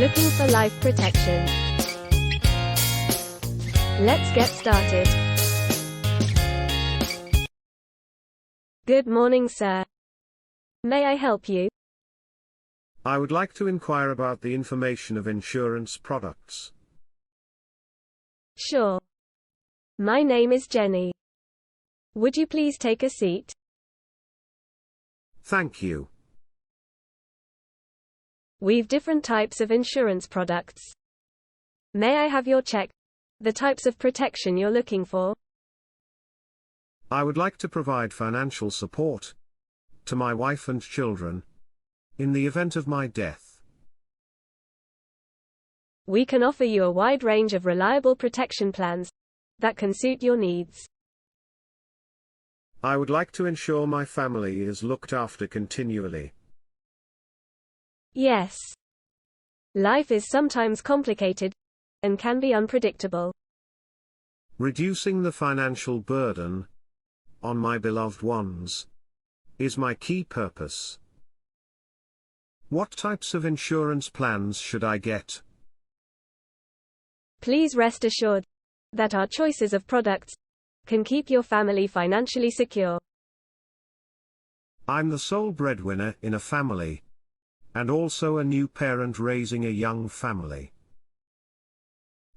Looking for life protection? Let's get started. Good morning, sir. May I help you? I would like to inquire about the information of insurance products. Sure. My name is Jenny. Would you please take a seat? Thank you. We've different types of insurance products. May I have your check? The types of protection you're looking for? I would like to provide financial support to my wife and children in the event of my death. We can offer you a wide range of reliable protection plans that can suit your needs. I would like to ensure my family is looked after continually. Yes. Life is sometimes complicated and can be unpredictable. Reducing the financial burden on my beloved ones is my key purpose. What types of insurance plans should I get? Please rest assured that our choices of products can keep your family financially secure. I'm the sole breadwinner in a family, and also a new parent raising a young family.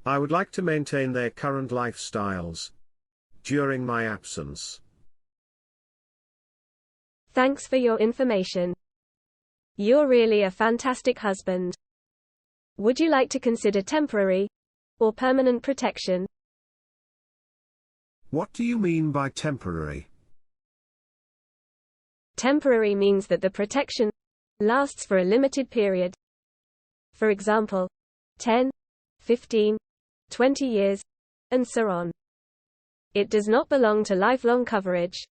I would like to maintain their current lifestyles during my absence. Thanks for your information. You're really a fantastic husband. Would you like to consider temporary or permanent protection? What do you mean by temporary? Temporary means that the protection lasts for a limited period. For example, 10, 15, 20 years, and so on. It does not belong to lifelong coverage.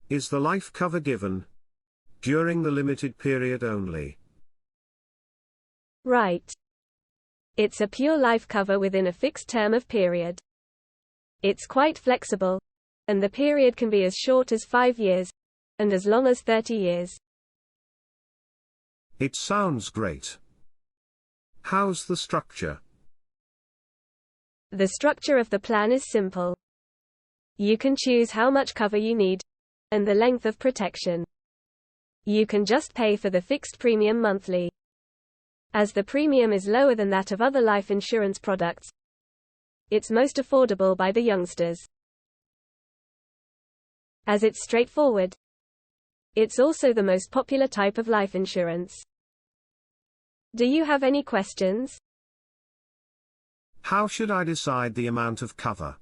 Is the life cover given during the limited period only? Right. It's a pure life cover within a fixed term of period. It's quite flexible, and the period can be as short as 5 years, and as long as 30 years. It sounds great. How's the structure? The structure of the plan is simple. You can choose how much cover you need, and the length of protection. You can just pay for the fixed premium monthly. As the premium is lower than that of other life insurance products, it's most affordable by the youngsters. As it's straightforward, it's also the most popular type of life insurance. Do you have any questions? How should I decide the amount of cover?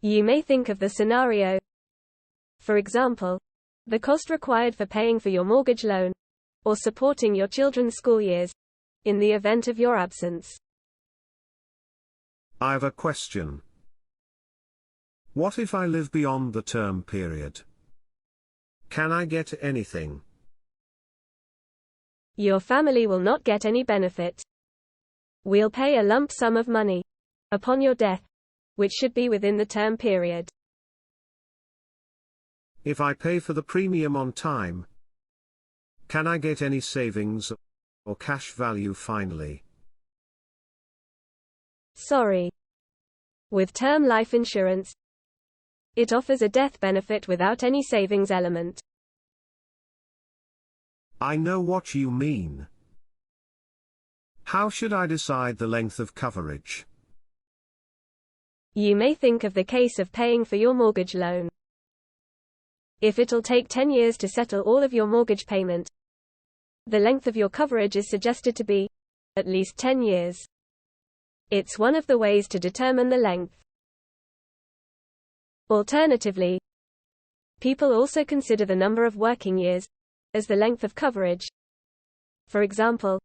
You may think of the scenario. For example, the cost required for paying for your mortgage loan, or supporting your children's school years, in the event of your absence. I've a question. What if I live beyond the term period? Can I get anything? Your family will not get any benefit. We'll pay a lump sum of money upon your death, which should be within the term period. If I pay for the premium on time, can I get any savings or cash value finally? Sorry. With term life insurance, it offers a death benefit without any savings element. I know what you mean. How should I decide the length of coverage? You may think of the case of paying for your mortgage loan. If it'll take 10 years to settle all of your mortgage payment, the length of your coverage is suggested to be at least 10 years. It's one of the ways to determine the length. Alternatively, people also consider the number of working years as the length of coverage. For example,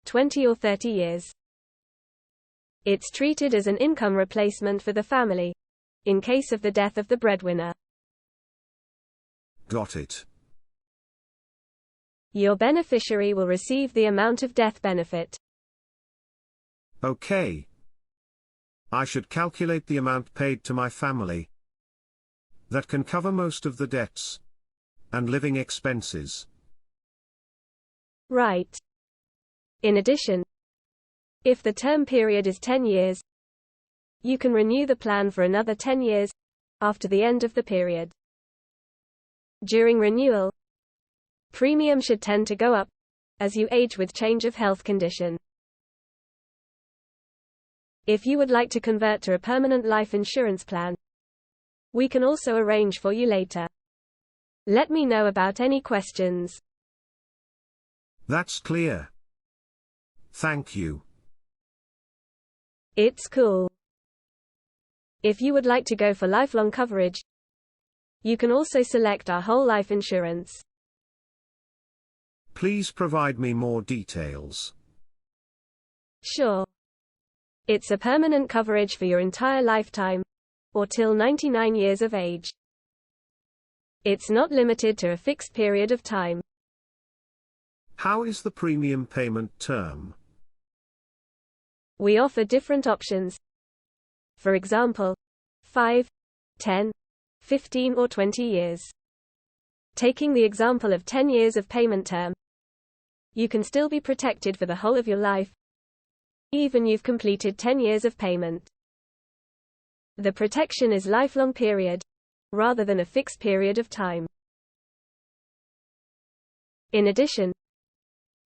20 or 30 years. It's treated as an income replacement for the family, in case of the death of the breadwinner. Got it. Your beneficiary will receive the amount of death benefit. Okay. I should calculate the amount paid to my family. That can cover most of the debts and living expenses. Right. In addition, if the term period is 10 years, you can renew the plan for another 10 years after the end of the period. During renewal, premium should tend to go up as you age with change of health condition. If you would like to convert to a permanent life insurance plan, we can also arrange for you later. Let me know about any questions. That's clear. Thank you. It's cool. If you would like to go for lifelong coverage, you can also select our whole life insurance. Please provide me more details. Sure. It's a permanent coverage for your entire lifetime, or till 99 years of age. It's not limited to a fixed period of time. How is the premium payment term? We offer different options. For example, 5, 10, 15 or 20 years. Taking the example of 10 years of payment term, you can still be protected for the whole of your life, even you've completed 10 years of payment. The protection is lifelong period, rather than a fixed period of time. In addition,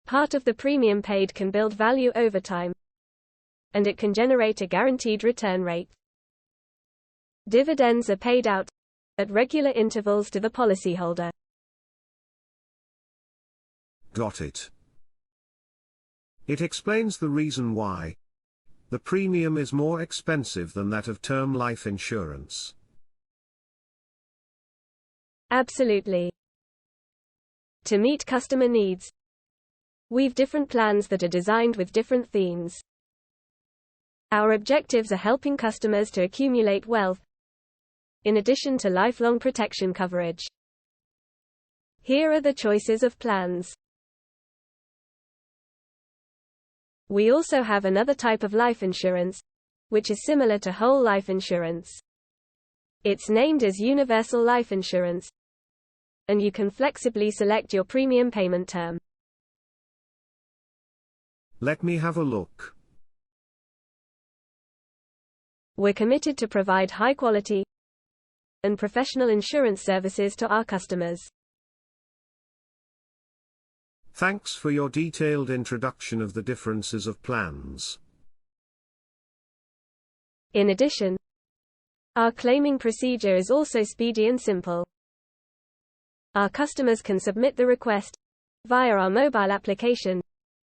part of the premium paid can build value over time, and it can generate a guaranteed return rate. Dividends are paid out at regular intervals to the policyholder. Got it. It explains the reason why the premium is more expensive than that of term life insurance. Absolutely. To meet customer needs, we've different plans that are designed with different themes. Our objectives are helping customers to accumulate wealth, in addition to lifelong protection coverage. Here are the choices of plans. We also have another type of life insurance, which is similar to whole life insurance. It's named as universal life insurance, and you can flexibly select your premium payment term. Let me have a look. We're committed to provide high quality and professional insurance services to our customers. Thanks for your detailed introduction of the differences of plans. In addition, our claiming procedure is also speedy and simple. Our customers can submit the request via our mobile application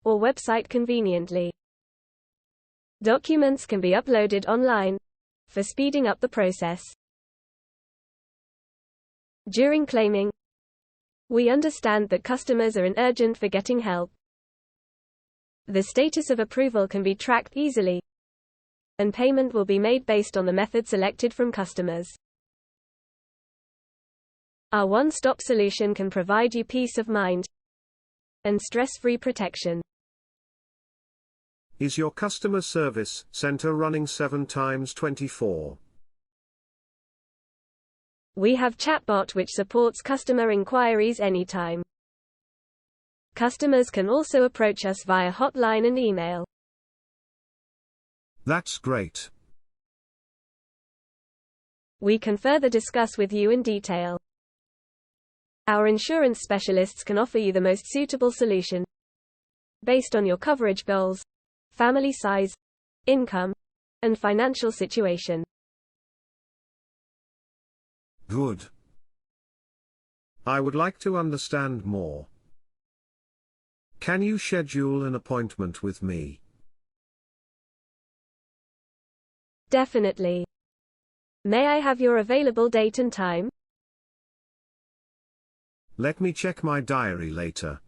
or website conveniently. Documents can be uploaded online for speeding up the process. During claiming, we understand that customers are in urgent for getting help. The status of approval can be tracked easily, and payment will be made based on the method selected from customers. Our one-stop solution can provide you peace of mind and stress-free protection. Is your customer service center running 7x24? We have chatbot which supports customer inquiries anytime. Customers can also approach us via hotline and email. That's great. We can further discuss with you in detail. Our insurance specialists can offer you the most suitable solution based on your coverage goals, family size, income, and financial situation. Good. I would like to understand more. Can you schedule an appointment with me? Definitely. May I have your available date and time? Let me check my diary later.